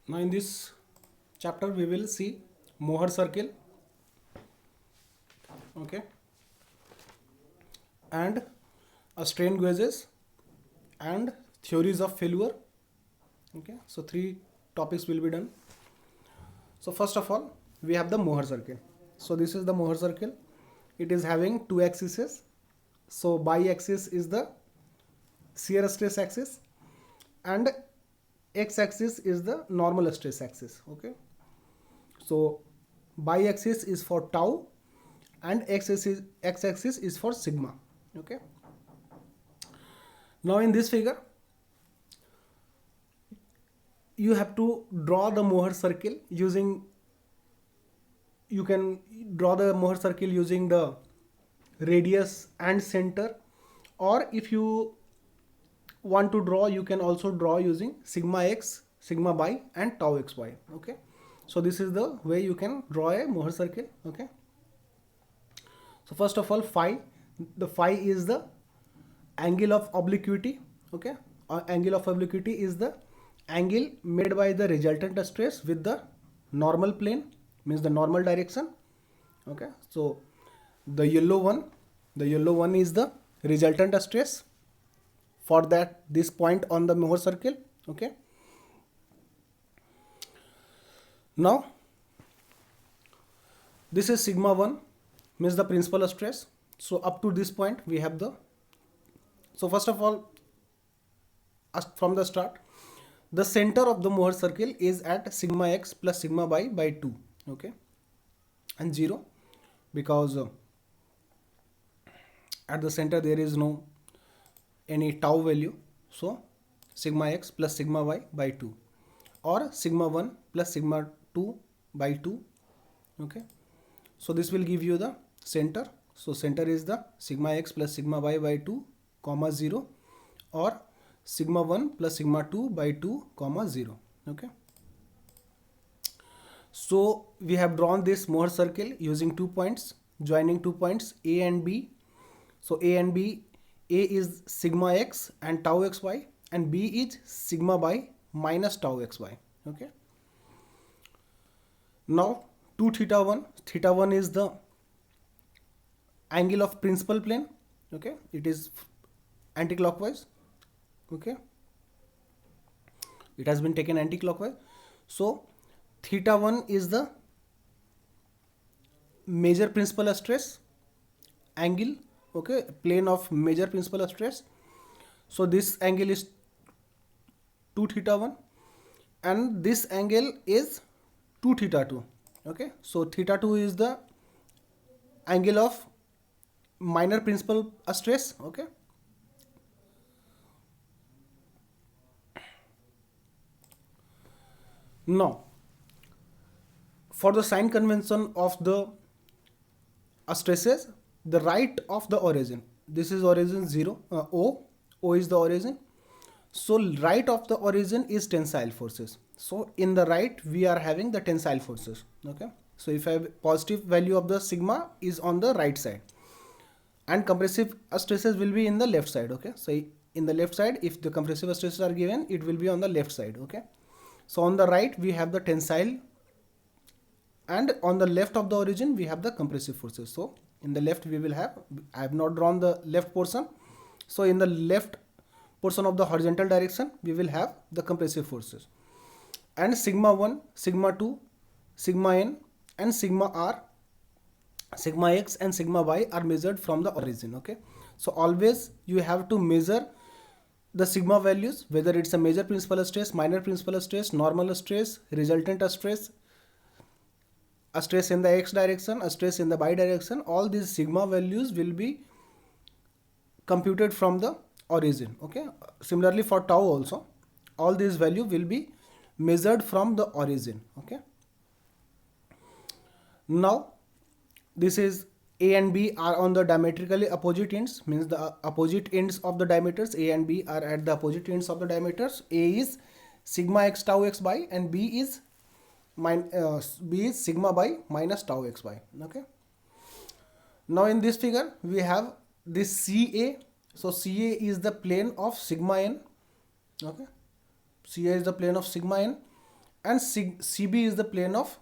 Now in this chapter we will see Mohr circle, okay, and a strain gauges and theories of failure. Okay, so three topics will be done. So first of all, we have the Mohr circle. So this is the Mohr circle. It is having two axes. So y-axis is the shear stress axis and x-axis is the normal stress axis. Okay, so y-axis is for tau and x-axis is for sigma. Okay, now in this figure you have to draw the Mohr circle using, you can draw the Mohr circle using the radius and center, or if you want to draw you can also draw using sigma x, sigma y and tau xy. Okay, so this is the way you can draw a Mohr circle. Okay, so first of all, phi, the phi is the angle of obliquity. Okay, angle of obliquity is the angle made by the resultant stress with the normal plane, means the normal direction. Okay, so the yellow one is the resultant stress for that this point on the Mohr circle. Okay, now this is sigma 1, means the principal stress. So up to this point we have the, so first of all, from the start, the center of the Mohr circle is at sigma x plus sigma y by 2. Okay, and 0, because at the center there is no any tau value. So sigma x plus sigma y by 2 or sigma 1 plus sigma 2 by 2. Okay, so this will give you the center. So center is the sigma x plus sigma y by 2 comma 0 or sigma 1 plus sigma 2 by 2 comma 0. Okay, so we have drawn this Mohr circle using 2 points, joining 2 points A and B. So A and B, A is sigma x and tau xy and B is sigma y minus tau xy. Okay, now 2 theta 1 is the angle of principal plane. Okay, it is anti-clockwise. Okay, it has been taken anti-clockwise. So theta 1 is the major principal stress angle. Okay, plane of major principal stress. So this angle is 2 theta 1 and this angle is 2 theta 2. Okay, so theta 2 is the angle of minor principal stress. Okay, now for the sign convention of the stresses, the right of the origin, this is origin 0, O is the origin. So right of the origin is tensile forces. So in the right we are having the tensile forces. Okay, so if I have positive value of the sigma is on the right side and compressive stresses will be in the left side. Okay, so in the left side, if the compressive stresses are given, it will be on the left side. Okay, so on the right we have the tensile and on the left of the origin we have the compressive forces. So in the left we will have, I have not drawn the left portion, so in the left portion of the horizontal direction we will have the compressive forces, and sigma 1, sigma 2, sigma n and sigma r, sigma x and sigma y are measured from the origin. Okay, so always you have to measure the sigma values, whether it's a major principal stress, minor principal stress, normal stress, resultant stress, a stress in the x direction, a stress in the y direction. All these sigma values will be computed from the origin. Okay, similarly for tau also, all these value will be measured from the origin. Okay, now this is A and B are on the diametrically opposite ends, means the opposite ends of the diameters. A and B are at the opposite ends of the diameters. A is sigma x tau x y and B is sigma y minus tau xy. Okay, now in this figure we have this CA. So CA is the plane of sigma n. Okay, CA is the plane of sigma n and CB is the plane of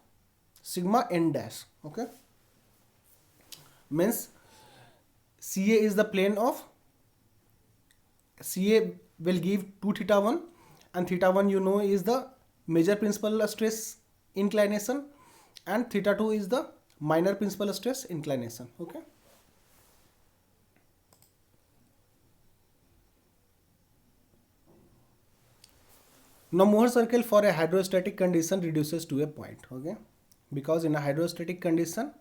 sigma n dash. Okay, means CA is the plane of CA will give 2 theta 1, and theta 1 you know is the major principal stress inclination, and theta 2 is the minor principal stress inclination. Okay, now Mohr circle for a hydrostatic condition reduces to a point. Okay, because in a hydrostatic condition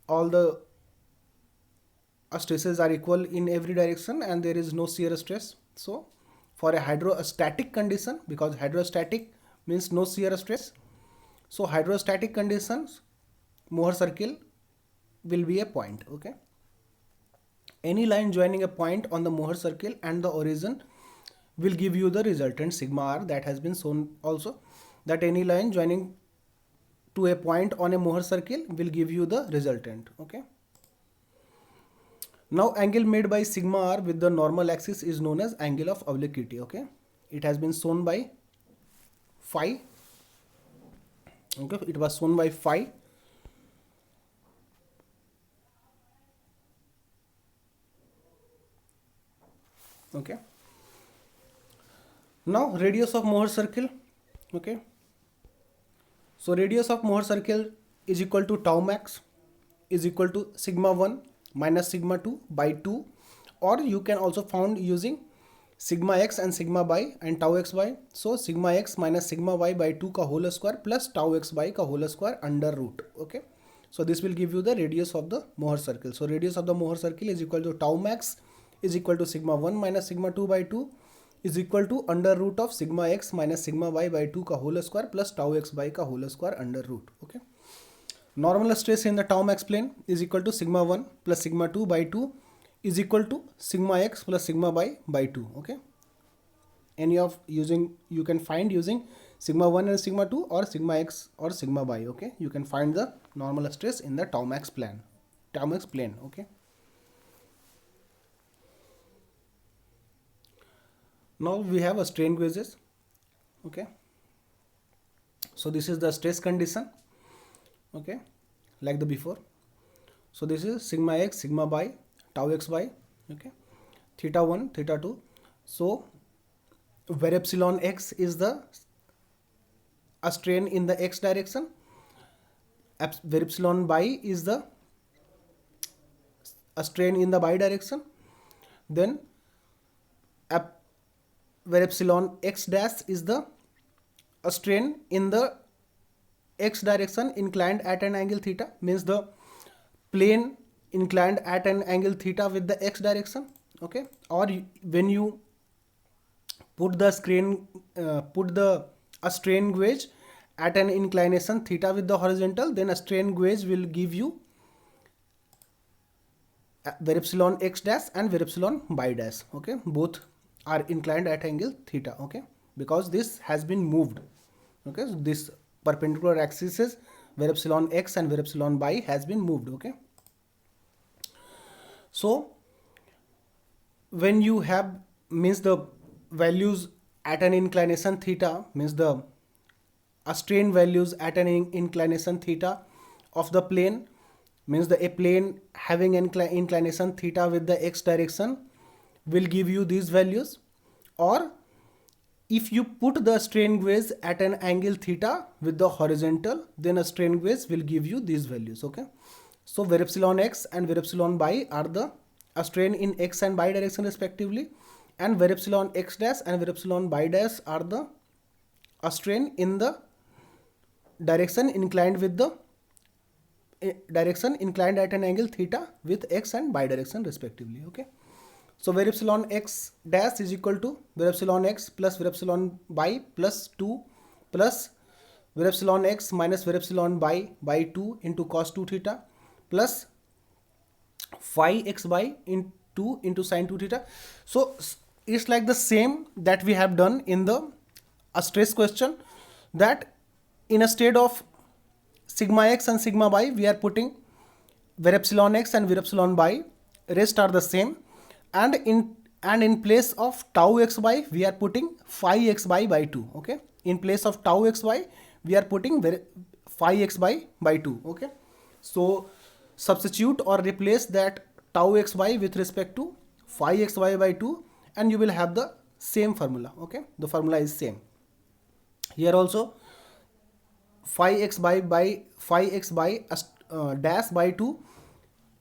all the stresses are equal in every direction and there is no shear stress. So for a hydrostatic condition, because hydrostatic means no shear stress, so hydrostatic conditions Mohr circle will be a point. Okay, any line joining a point on the Mohr circle and the origin will give you the resultant sigma r. That has been shown also, that any line joining to a point on a Mohr circle will give you the resultant. Okay, now angle made by sigma r with the normal axis is known as angle of obliquity. Okay, it has been shown by phi. Okay, it was shown by phi. Okay, now radius of Mohr circle. Okay, so radius of Mohr circle is equal to tau max is equal to sigma 1 minus sigma 2 by 2, or you can also found using sigma x and sigma y and tau x y. So sigma x minus sigma y by 2 ka whole square plus tau x y ka whole square under root. Okay, so this will give you the radius of the Mohr circle. So radius of the Mohr circle is equal to tau max is equal to sigma 1 minus sigma 2 by 2 is equal to under root of sigma x minus sigma y by 2 ka whole square plus tau x by ka whole square under root. Okay, normal stress in the tau max plane is equal to sigma 1 plus sigma 2 by 2 is equal to sigma x plus sigma y by 2. Okay, any of using you can find using sigma 1 and sigma 2 or sigma x or sigma y. Okay, you can find the normal stress in the tau max plane. Okay, now we have a strain gauges. Okay, so this is the stress condition. Okay, like the before. So this is sigma x, sigma y, tau x y. Okay, theta 1, theta 2. So where epsilon x is the a strain in the x direction, where epsilon y is the a strain in the y direction, then where epsilon x dash is the a strain in the x direction inclined at an angle theta, means the plane inclined at an angle theta with the x direction. Okay, or when you put the strain a strain gauge at an inclination theta with the horizontal, then a strain gauge will give you where epsilon x dash and where epsilon y dash. Okay, both are inclined at angle theta. Okay, because this has been moved. Okay, so this perpendicular axis is where epsilon x and where epsilon y has been moved. Okay, so when you have means the values at an inclination theta, means the strain values at an inclination theta of the plane, means the a plane having inclination theta with the x direction will give you these values, or if you put the strain gauge at an angle theta with the horizontal, then a strain gauge will give you these values. Okay, so where epsilon x and where epsilon y are the a strain in x and y direction respectively, and where epsilon x dash and where epsilon y dash are the a strain in the direction inclined with the direction inclined at an angle theta with x and y direction respectively. Okay, so where epsilon x dash is equal to where epsilon x plus where epsilon y plus 2 plus where epsilon x minus where epsilon y by 2 into cos 2 theta plus phi xy into sin 2 theta. So it's like the same that we have done in the a stress question, that in a state of sigma x and sigma y we are putting where epsilon x and where epsilon y rest are the same, and in place of tau xy we are putting phi xy by 2. Okay, in place of tau xy, we are putting phi x by 2. Okay, so substitute or replace that tau xy with respect to phi xy by 2, and you will have the same formula. Okay, the formula is same. Here also phi x by dash by 2,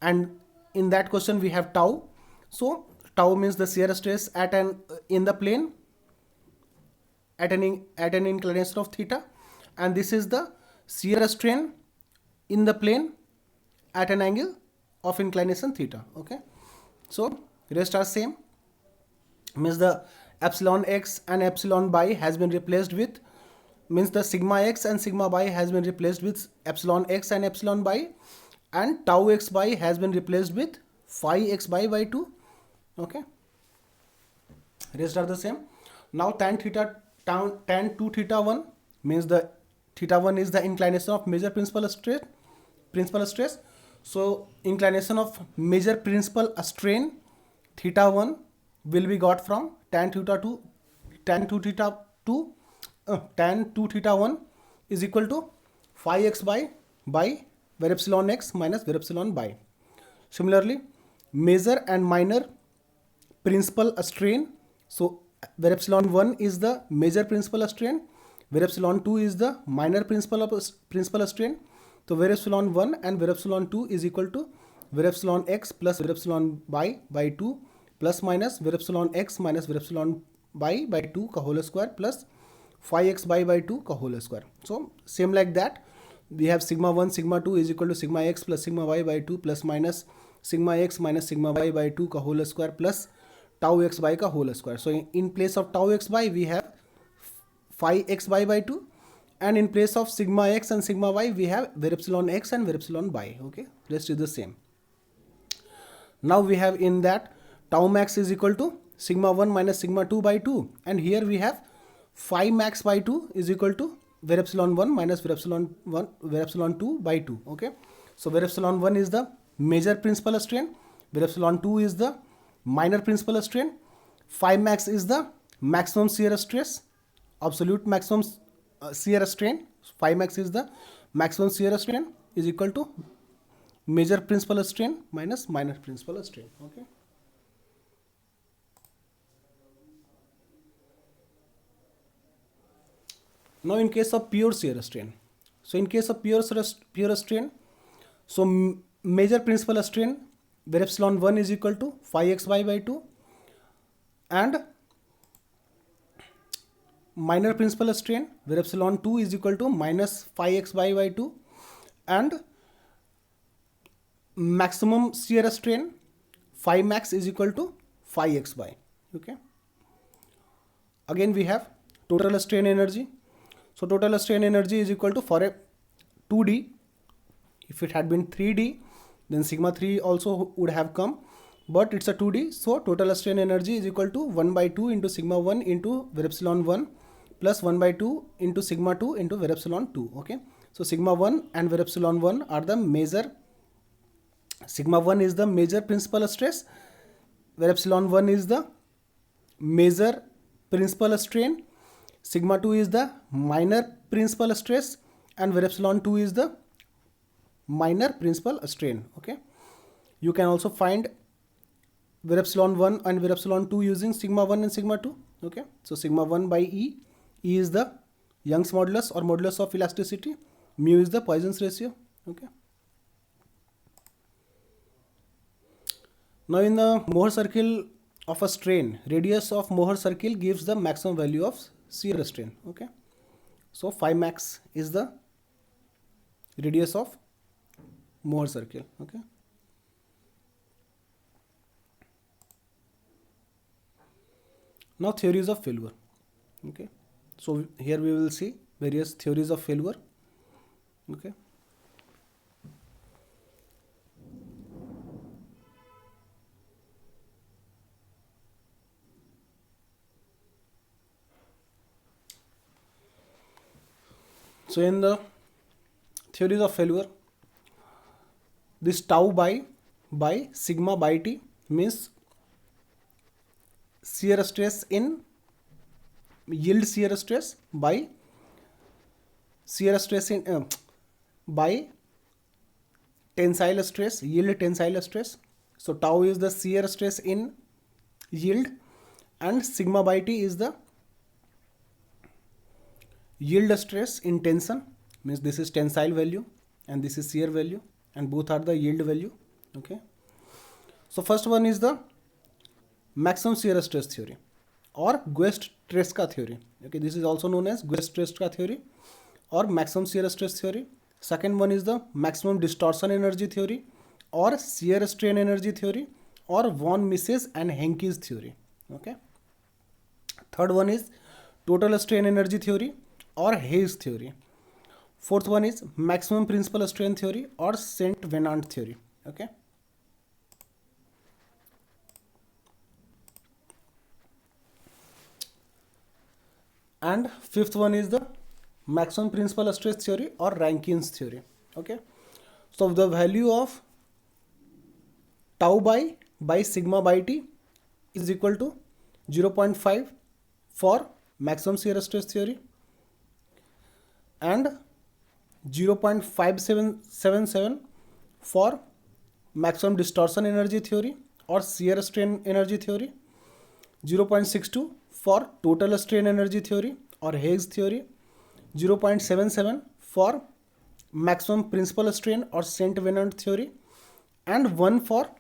and in that question we have tau. So tau means the shear stress at an in the plane at an inclination of theta, and this is the shear strain in the plane at an angle of inclination theta. Okay, so rest are same, means the epsilon x and epsilon by has been replaced with, means the sigma x and sigma by has been replaced with epsilon x and epsilon by, and tau x by has been replaced with phi x by 2. Okay, rest are the same. Now tan 2 theta 1 means the theta 1 is the inclination of major principal stress. So inclination of major principal strain theta 1 will be got from tan 2 theta 1 is equal to phi x by where epsilon x minus where epsilon by. Similarly, major and minor principal strain, so where epsilon 1 is the major principal strain, where epsilon 2 is the minor principal strain. So where epsilon 1 and where epsilon 2 is equal to where epsilon x plus where epsilon by 2 plus minus where epsilon x minus where epsilon by 2 का whole square plus phi x by 2 का whole square. So same like that, we have sigma 1 sigma 2 is equal to sigma x plus sigma y by 2 plus minus sigma x minus sigma y by 2 का whole square plus tau x by का whole square. So in place of tau x by we have phi x by 2, and in place of sigma x and sigma y we have where epsilon x and where epsilon by. Okay, rest is the same. Now we have in that tau max is equal to sigma 1 minus sigma 2 by 2, and here we have phi max by 2 is equal to where epsilon 1 minus where epsilon 2 by 2. Okay, so where epsilon 1 is the major principal strain, where epsilon 2 is the minor principal strain, phi max is the maximum shear stress, absolute maximum shear strain, phi max is the maximum shear strain is equal to major principal strain minus minor principal strain. Okay, now in case of pure shear strain, so in case of pure strain, so major principal strain where epsilon 1 is equal to phi x by 2, and minor principal strain where epsilon 2 is equal to minus phi x by 2, and maximum shear strain phi max is equal to phi x by. Okay, again we have total strain energy. So total strain energy is equal to, for a 2D, if it had been 3D then sigma 3 also would have come, but it's a 2D, so total strain energy is equal to 1 by 2 into sigma 1 into where epsilon 1 plus 1 by 2 into sigma 2 into where epsilon 2. Okay, so sigma 1 and where epsilon 1 are the major, sigma 1 is the major principal stress, where epsilon 1 is the major principal strain, sigma 2 is the minor principal stress, and where epsilon 2 is the minor principal strain. Okay, you can also find where epsilon 1 and where epsilon 2 using sigma 1 and sigma 2. Okay, so sigma 1 by E is the Young's modulus or modulus of elasticity, mu is the Poisson's ratio. Okay, now in the Mohr circle of a strain, radius of Mohr circle gives the maximum value of shear strain. Okay, so phi max is the radius of Mohr circle. Okay, now theories of failure. Okay, so here we will see various theories of failure. Okay, so in the theories of failure, this tau by sigma by t means shear stress in yield shear stress by shear stress in by tensile stress, yield tensile stress. So tau is the shear stress in yield, and sigma by t is the yield stress in tension. Means this is tensile value and this is shear value, and both are the yield value. Okay. So first one is the maximum shear stress theory or Guest-Tresca theory. Okay, this is also known as Guest-Tresca theory or maximum shear stress theory. Second one is the maximum distortion energy theory or shear strain energy theory or von Mises and Henke's theory. Okay. Third one is total strain energy theory or Hayes theory. Fourth one is maximum principal strain theory or Saint Venant theory. Okay. And fifth one is the maximum principal stress theory or Rankine's theory. Okay. So the value of tau by sigma by t is equal to 0.5 for maximum shear stress theory and 0.5777 for maximum distortion energy theory or shear strain energy theory, 0.62 for total strain energy theory or Hayes theory, 0.77 for maximum principal strain or Saint Venant theory, and 1 for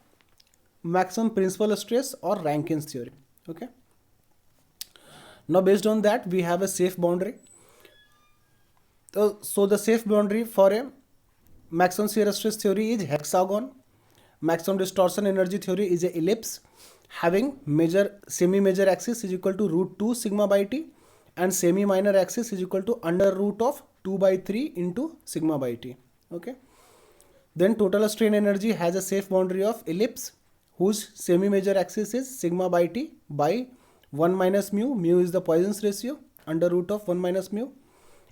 maximum principal stress or Rankine's theory. Okay. Now based on that we have a safe boundary. So the safe boundary for a maximum shear stress theory is hexagon, maximum distortion energy theory is a ellipse having semi-major axis is equal to root 2 sigma by t and semi-minor axis is equal to under root of 2 by 3 into sigma by t. Okay. Then total strain energy has a safe boundary of ellipse whose semi-major axis is sigma by t by 1 minus mu. Mu is the Poisson's ratio under root of 1 minus mu,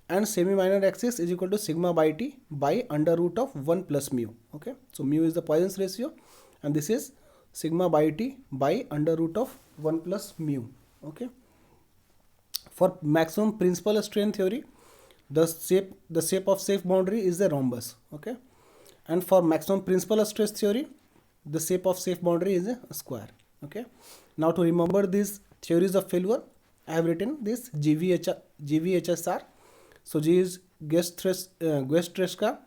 and semi-minor axis is equal to sigma by t by under root of 1 plus mu. Okay. So mu is the Poisson's ratio and this is sigma by t by under root of 1 plus mu. Okay. For maximum principal strain theory, the shape of safe boundary is the rhombus. Okay. And for maximum principal stress theory, the shape of safe boundary is a square. Okay. Now to remember these theories of failure, I have written this GVHSR. So G is Guest-Tresca,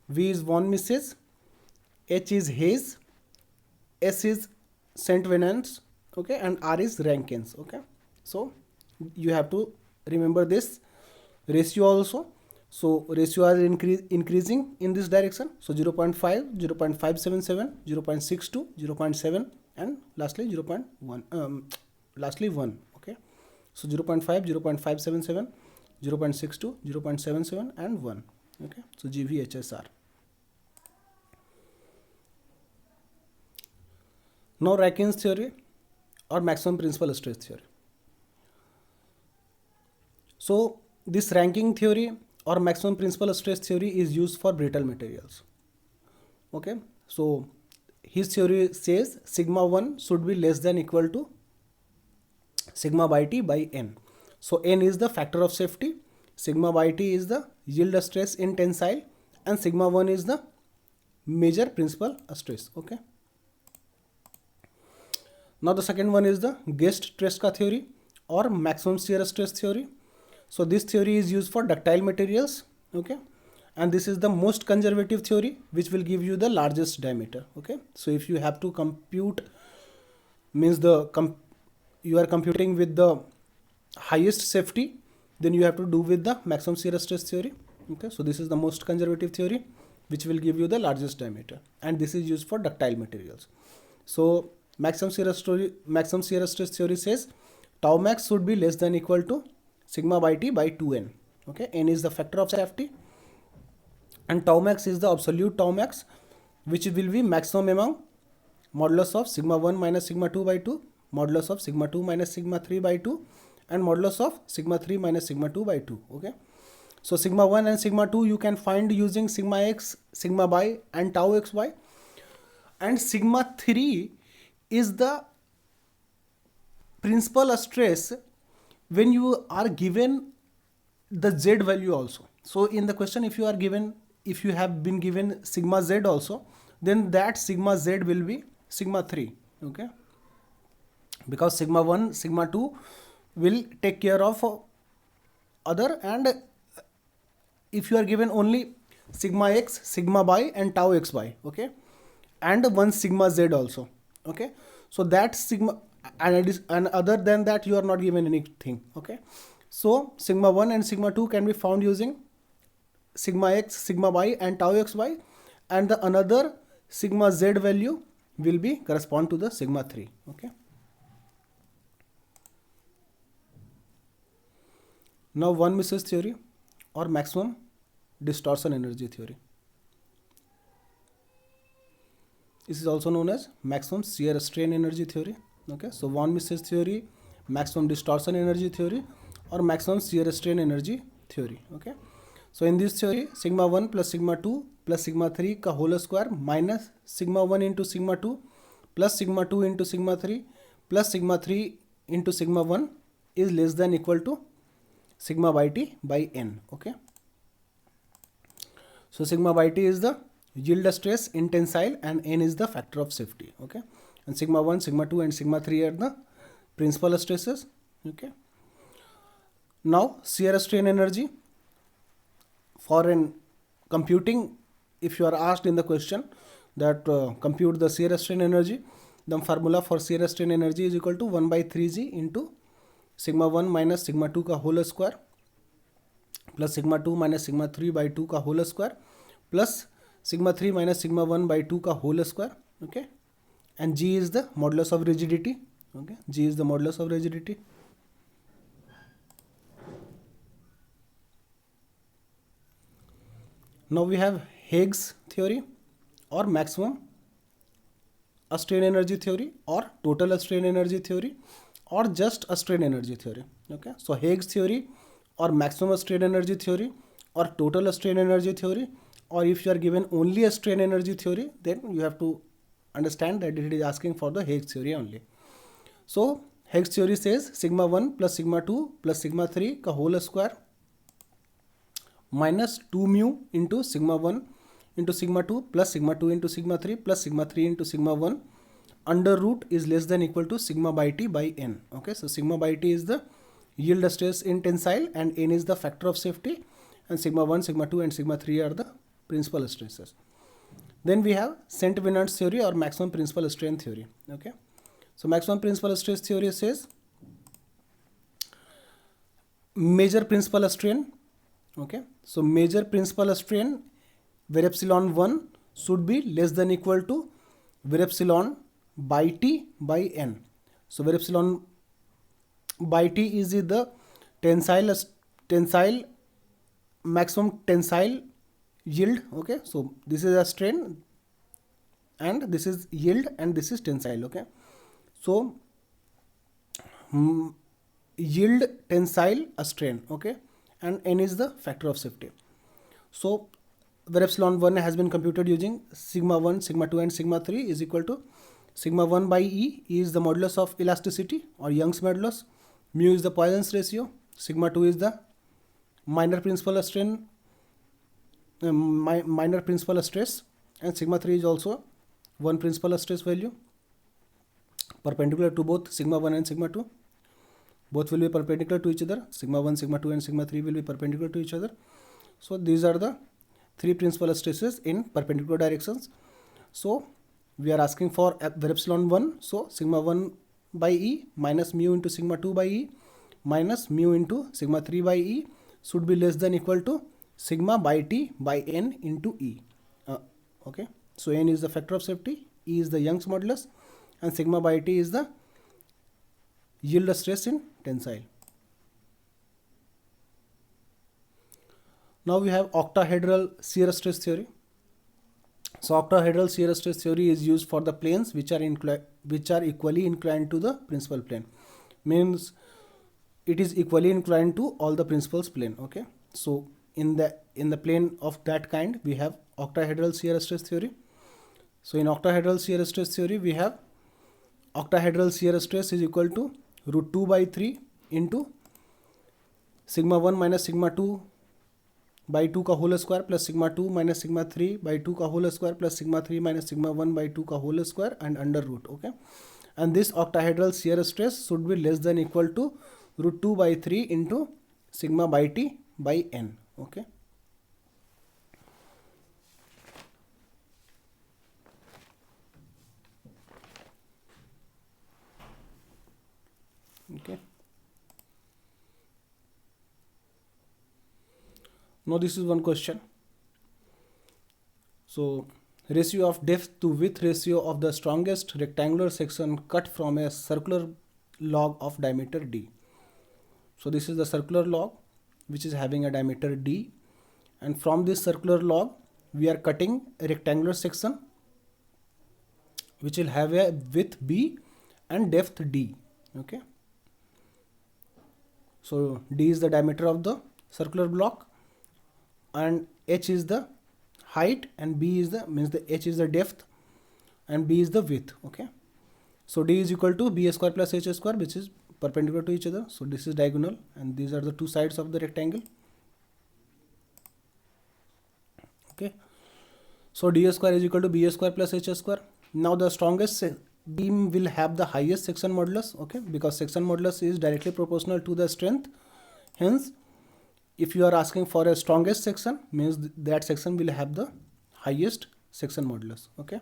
V is von Mises, H is Hayes, S is Saint Venant's, okay, and R is Rankine's. Okay. So you have to remember this ratio also. So ratio are increasing in this direction. So 0.5, 0.577, 0.62, 0.7 and lastly 0.1. Lastly 1. Okay. So 0.5, 0.577, 0.62, 0.77 and 1. Okay. So GVHSR. Now Rankine's theory or maximum principal stress theory. So this Rankine theory or maximum principal stress theory is used for brittle materials. Okay. So his theory says sigma 1 should be less than equal to sigma by t by n. So n is the factor of safety, sigma by t is the yield stress in tensile, and sigma 1 is the major principal stress. Okay. Now the second one is the Guest-Tresca theory or maximum shear stress theory. So this theory is used for ductile materials. Okay. And this is the most conservative theory which will give you the largest diameter. Okay. So if you have to compute, means you are computing with the highest safety, then you have to do with the maximum shear stress theory. Okay. So this is the most conservative theory which will give you the largest diameter, and this is used for ductile materials. So maximum shear stress theory says tau max should be less than equal to sigma by t by 2n. Okay. N is the factor of safety and tau max is the absolute tau max, which will be maximum among modulus of sigma 1 minus sigma 2 by 2, modulus of sigma 2 minus sigma 3 by 2, and modulus of sigma 3 minus sigma 2 by 2. Okay. So sigma 1 and sigma 2 you can find using sigma x, sigma y and tau xy, and sigma 3 is the principal stress when you are given the z value also. So in the question, if you are given, if you have been given sigma z also, then that sigma z will be sigma 3. Okay, because sigma 1, sigma 2 will take care of other, and if you are given only sigma x, sigma y and tau x y, okay, and one sigma z also, okay, so that sigma, and it is, and other than that you are not given anything, okay. So sigma 1 and sigma 2 can be found using sigma x, sigma y and tau x y, and the another sigma z value will be correspond to the sigma 3, okay. Now von Mises theory or maximum distortion energy theory. This is also known as maximum shear strain energy theory. Okay, so von Mises theory, maximum distortion energy theory, or maximum shear strain energy theory. Okay, so in this theory, sigma 1 plus sigma 2 plus sigma 3 का whole square minus sigma 1 into sigma 2 plus sigma 2 into sigma 3 plus sigma 3 into sigma 1 is less than equal to sigma by t by n. Okay, so sigma by t is the yield stress in tensile and n is the factor of safety. Okay, and sigma 1, sigma 2 and sigma 3 are the principal stresses. Okay, now shear strain energy for an computing, if you are asked in the question that compute the shear strain energy, the formula for shear strain energy is equal to 1 by 3g into sigma 1 minus sigma 2 का whole square plus sigma 2 minus sigma 3 by 2 का whole square plus sigma 3 minus sigma 1 by 2 का whole square. Okay, and g is the modulus of rigidity. Okay, g is the modulus of rigidity. Now we have Higgs theory or maximum strain energy theory or total strain energy theory or just a strain energy theory. Okay, so Higgs theory or maximum strain energy theory or total strain energy theory, or if you are given only a strain energy theory, then you have to understand that it is asking for the Higgs theory only. So Higgs theory says sigma 1 plus sigma 2 plus sigma 3 का whole square minus 2 mu into sigma 1 into sigma 2 plus sigma 2 into sigma 3 plus sigma 3 into sigma 1 under root is less than equal to sigma by t by n. Okay, so sigma by t is the yield stress in tensile and n is the factor of safety, and sigma 1, sigma 2 and sigma 3 are the principal stresses. Then we have Saint Venant's theory or maximum principal strain theory. Okay, so maximum principal stress theory says major principal strain. Okay, so major principal strain where epsilon 1 should be less than equal to where epsilon by t by n. So where epsilon by t is the tensile maximum tensile yield. Okay, so this is a strain and this is yield and this is tensile. Okay, so yield tensile strain. Okay, and n is the factor of safety. So where epsilon 1 has been computed using sigma 1, sigma 2 and sigma 3 is equal to sigma 1 by E is the modulus of elasticity or Young's modulus, mu is the Poisson's ratio, sigma 2 is the minor principal strain, minor principal stress, and sigma 3 is also one principal stress value perpendicular to both sigma 1 and sigma 2. Both will be perpendicular to each other. Sigma 1, sigma 2 and sigma 3 will be perpendicular to each other. So these are the three principal stresses in perpendicular directions. So we are asking for where epsilon 1. So sigma 1 by E minus mu into sigma 2 by E minus mu into sigma 3 by E should be less than equal to sigma by T by N into E. Okay. So N is the factor of safety, E is the Young's modulus, and sigma by T is the yield stress in tensile. Now we have octahedral shear stress theory. So octahedral shear stress theory is used for the planes which are equally inclined to the principal plane. Means it is equally inclined to all the principal's plane. Okay. So in the plane of that kind we have octahedral shear stress theory. So in octahedral shear stress theory we have octahedral shear stress is equal to root 2 by 3 into sigma 1 minus sigma 2 by 2 का whole square plus sigma 2 minus sigma 3 by 2 का whole square plus sigma 3 minus sigma 1 by 2 का whole square and under root. Okay, and this octahedral shear stress should be less than equal to root 2 by 3 into sigma by t by n. Okay. Okay. Now this is one question. So ratio of depth to width ratio of the strongest rectangular section cut from a circular log of diameter d. So this is the circular log which is having a diameter d, and from this circular log we are cutting a rectangular section which will have a width b and depth d. Okay. So d is the diameter of the circular block, and h is the height, and b is the h is the depth and b is the width. Okay, so d is equal to b square plus h square, which is perpendicular to each other. So this is diagonal and these are the two sides of the rectangle. Okay, so d square is equal to b square plus h square. Now the strongest beam will have the highest section modulus. Okay, because section modulus is directly proportional to the strength. Hence, if you are asking for a strongest section, means that section will have the highest section modulus. Okay,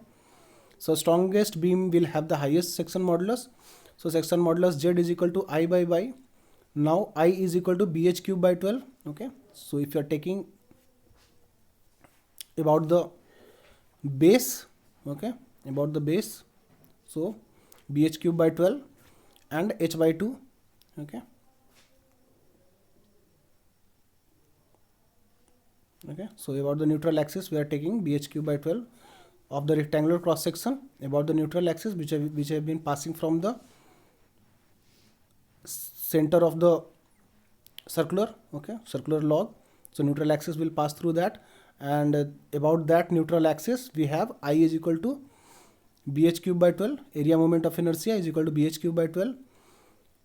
so strongest beam will have the highest section modulus. So section modulus z is equal to I by y. Now I is equal to bh cube by 12. Okay, so if you are taking about the base, okay, about the base, so bh cube by 12 and h by 2. Okay. Okay, so about the neutral axis we are taking bh cube by 12 of the rectangular cross section about the neutral axis which have been passing from the center of the circular, okay, circular log. So neutral axis will pass through that, and about that neutral axis we have I is equal to bh cube by 12, area moment of inertia is equal to bh cube by 12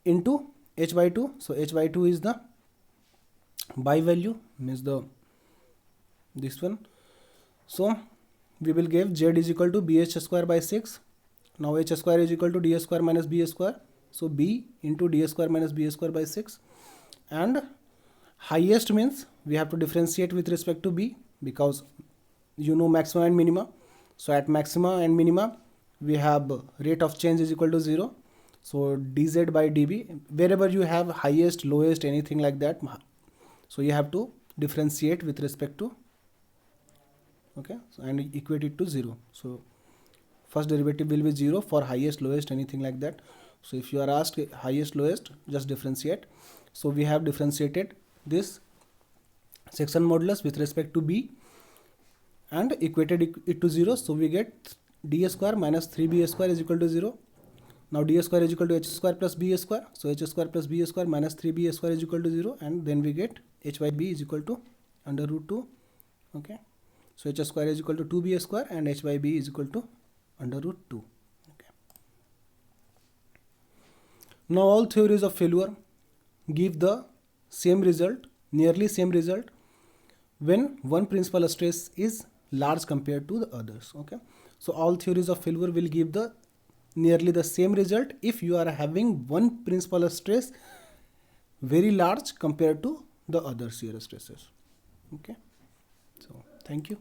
into h by 2. So h by 2 is the by value, means the this one. So we will give z is equal to bh square by 6. Now h square is equal to d square minus b square. So b into d square minus b square by 6. And highest means we have to differentiate with respect to b, because you know maxima and minima. So at maxima and minima we have rate of change is equal to 0. So dz by db, wherever you have highest, lowest, anything like that, so you have to differentiate with respect to, okay, so, and equate it to 0. So first derivative will be 0 for highest, lowest, anything like that. So if you are asked highest, lowest, just differentiate. So we have differentiated this section modulus with respect to b and equated it to 0. So we get d square minus 3b square is equal to 0. Now d square is equal to h square plus b square. So h square plus b square minus 3b square is equal to 0, and then we get h by b is equal to under root 2. Okay, so h square is equal to 2b square and h by b is equal to under root 2. Okay. Now all theories of failure give the same result, nearly same result, when one principal stress is large compared to the others. Okay, so all theories of failure will give the nearly the same result if you are having one principal stress very large compared to the other shear stresses. Okay, so thank you.